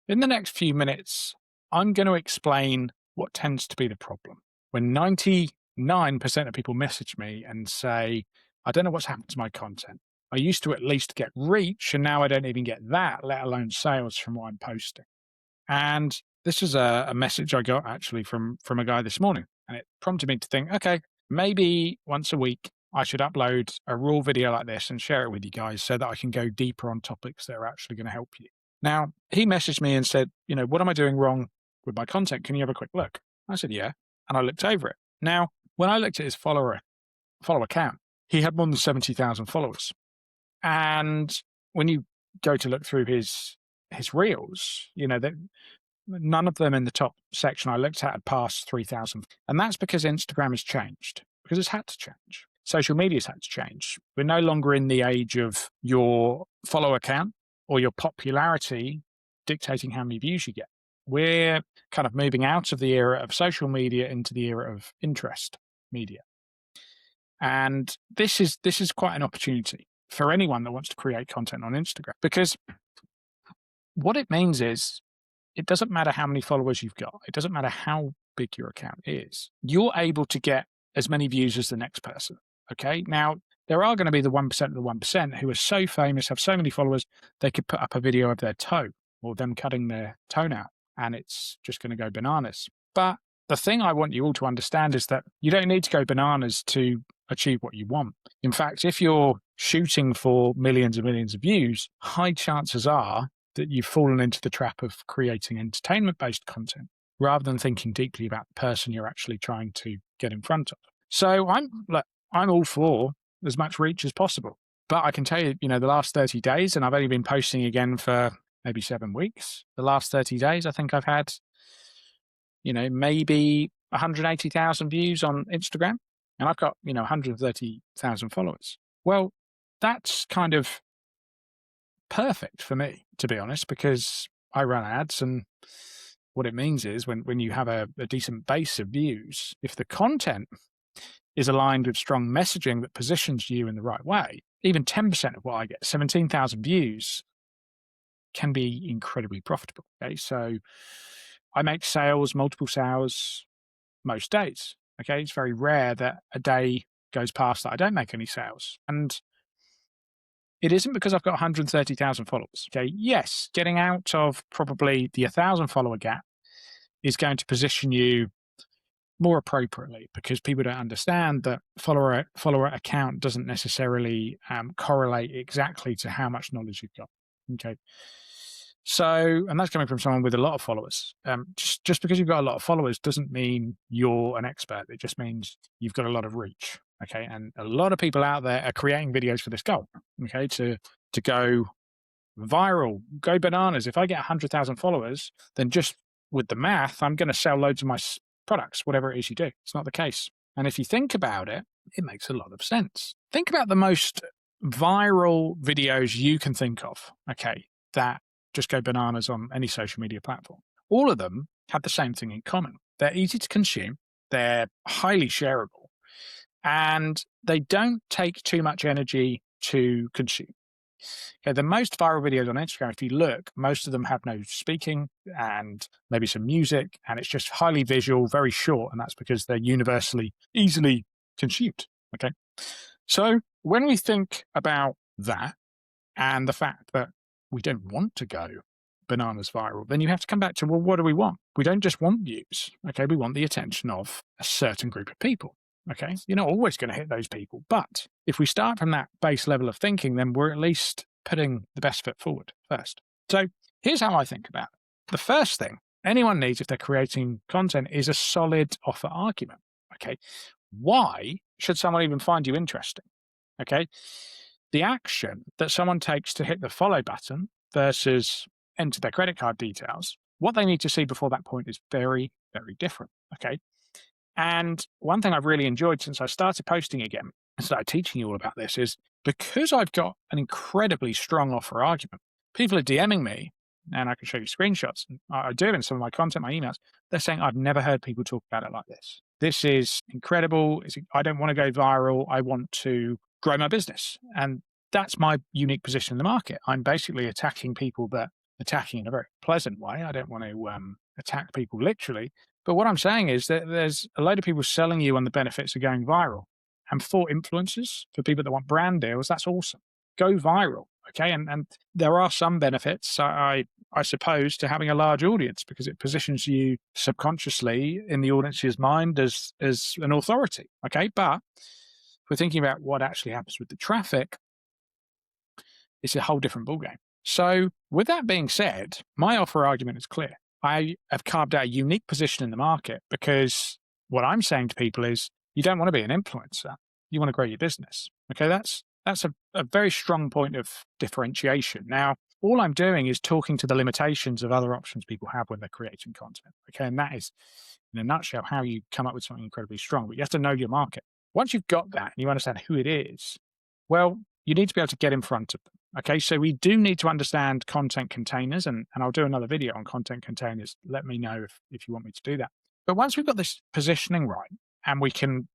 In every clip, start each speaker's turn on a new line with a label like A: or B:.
A: In the next few minutes, I'm going to explain what tends to be the problem. When 99% of people message me and say, I don't know what's happened to my content. I used to at least get reach, and now I don't even get that, let alone sales from what I'm posting. And this is a message I got actually from a guy this morning. And it prompted me to think, okay, maybe once a week I should upload a raw video like this and share it with you guys so that I can go deeper on topics that are actually going to help you. Now, he messaged me and said, what am I doing wrong with my content? Can you have a quick look? I said, yeah. And I looked over it. Now, when I looked at his follower count, he had more than 70,000 followers. And when you go to look through his reels, that none of them in the top section I looked at had passed 3,000. And that's because Instagram has changed, because it's had to change. Social media's had to change. We're no longer in the age of your follower count or your popularity dictating how many views you get. We're kind of moving out of the era of social media into the era of interest media. And this is quite an opportunity for anyone that wants to create content on Instagram, because what it means is it doesn't matter how many followers you've got. It doesn't matter how big your account is. You're able to get as many views as the next person. Okay. Now, there are going to be the 1% of the 1% who are so famous, have so many followers, they could put up a video of their toe or them cutting their toenail, and it's just going to go bananas. But the thing I want you all to understand is that you don't need to go bananas to achieve what you want. In fact, if you're shooting for millions and millions of views, high chances are that you've fallen into the trap of creating entertainment-based content rather than thinking deeply about the person you're actually trying to get in front of. So I'm all for as much reach as possible. But I can tell you, the last 30 days, and I've only been posting again for maybe 7 weeks. The last 30 days, I think I've had, maybe 180,000 views on Instagram, and I've got, 130,000 followers. Well, that's kind of perfect for me, to be honest, because I run ads, and what it means is when you have a decent base of views, if the content is aligned with strong messaging that positions you in the right way, even 10% of what I get, 17,000 views, can be incredibly profitable. Okay, so I make multiple sales most days. Okay, it's very rare that a day goes past that I don't make any sales. And it isn't because I've got 130,000 followers. Okay, yes, getting out of probably the 1,000 follower gap is going to position you more appropriately, because people don't understand that follower account doesn't necessarily correlate exactly to how much knowledge you've got. Okay. So, and that's coming from someone with a lot of followers. Just because you've got a lot of followers doesn't mean you're an expert. It just means you've got a lot of reach. Okay. And a lot of people out there are creating videos for this goal. Okay. To go viral, go bananas. If I get 100,000 followers, then just with the math, I'm going to sell loads of my products, whatever it is you do. It's not the case. And if you think about it, it makes a lot of sense. Think about the most viral videos you can think of, okay, that just go bananas on any social media platform. All of them have the same thing in common. They're easy to consume, they're highly shareable, and they don't take too much energy to consume. Okay, the most viral videos on Instagram, if you look, most of them have no speaking and maybe some music, and it's just highly visual, very short, and that's because they're universally easily consumed. Okay, so when we think about that and the fact that we don't want to go bananas viral, then you have to come back to, well, what do we want? We don't just want views. Okay, we want the attention of a certain group of people. Okay, you're not always going to hit those people, but if we start from that base level of thinking, then we're at least putting the best foot forward first. So here's how I think about it. The first thing anyone needs if they're creating content is a solid offer argument. Okay, why should someone even find you interesting? Okay, the action that someone takes to hit the follow button versus enter their credit card details, what they need to see before that point is very, very different. Okay. And one thing I've really enjoyed since I started posting again and started teaching you all about this is because I've got an incredibly strong offer argument, people are DMing me, and I can show you screenshots. And I do in some of my content, my emails. They're saying, I've never heard people talk about it like this. This is incredible. I don't want to go viral. I want to grow my business. And that's my unique position in the market. I'm basically attacking people that attacking in a very pleasant way. I don't want to attack people literally. But what I'm saying is that there's a load of people selling you on the benefits of going viral. And for influencers, for people that want brand deals, that's awesome. Go viral. Okay. And there are some benefits, I suppose, to having a large audience because it positions you subconsciously in the audience's mind as an authority. Okay. But if we're thinking about what actually happens with the traffic, it's a whole different ballgame. So, with that being said, my offer argument is clear. I have carved out a unique position in the market because what I'm saying to people is you don't want to be an influencer. You want to grow your business. Okay, that's a very strong point of differentiation. Now, all I'm doing is talking to the limitations of other options people have when they're creating content. Okay, and that is, in a nutshell, how you come up with something incredibly strong. But you have to know your market. Once you've got that and you understand who it is, well, you need to be able to get in front of them. Okay, so we do need to understand content containers, and I'll do another video on content containers. Let me know if you want me to do that. But once we've got this positioning right, and we can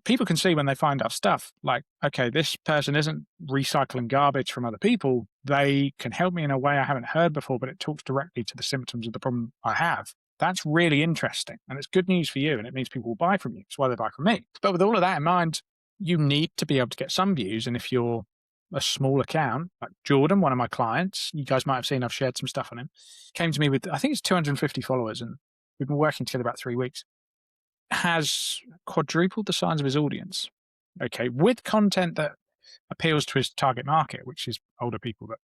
A: people can see when they find our stuff, like, okay, this person isn't recycling garbage from other people. They can help me in a way I haven't heard before, but it talks directly to the symptoms of the problem I have. That's really interesting, and it's good news for you, and it means people will buy from you. It's why they buy from me. But with all of that in mind, you need to be able to get some views. And if you're a small account, like Jordan, one of my clients, you guys might have seen I've shared some stuff on him, came to me with, I think it's 250 followers, and we've been working together about 3 weeks, has quadrupled the size of his audience. Okay, with content that appeals to his target market, which is older people that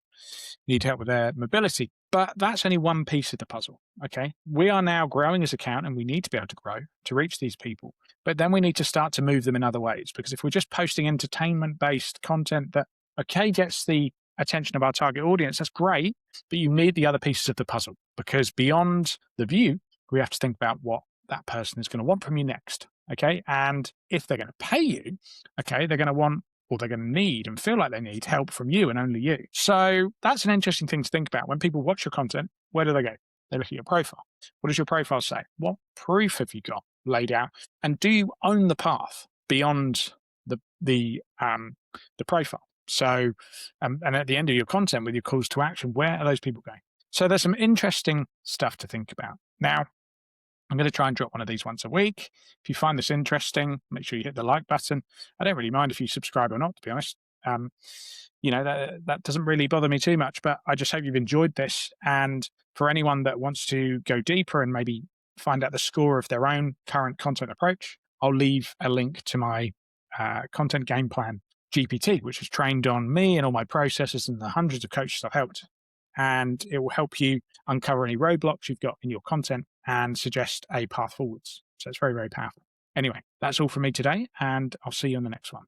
A: need help with their mobility. But that's only one piece of the puzzle. Okay. We are now growing as an account and we need to be able to grow to reach these people. But then we need to start to move them in other ways because if we're just posting entertainment based content that, okay, gets the attention of our target audience, that's great. But you need the other pieces of the puzzle because beyond the view, we have to think about what that person is going to want from you next. Okay. And if they're going to pay you, okay, they're going to want or they're going to need and feel like they need help from you and only you. So that's an interesting thing to think about. When people watch your content, where do they go? They look at your profile. What does your profile say? What proof have you got laid out? And do you own the path beyond the profile? So, and at the end of your content with your calls to action, where are those people going? So there's some interesting stuff to think about. Now, I'm going to try and drop one of these once a week. If you find this interesting, make sure you hit the like button. I don't really mind if you subscribe or not, to be honest. That doesn't really bother me too much, but I just hope you've enjoyed this. And for anyone that wants to go deeper and maybe find out the score of their own current content approach, I'll leave a link to my content game plan GPT, which is trained on me and all my processes and the hundreds of coaches I've helped. And it will help you uncover any roadblocks you've got in your content and suggest a path forwards. So it's very, very powerful. Anyway, that's all from me today, and I'll see you on the next one.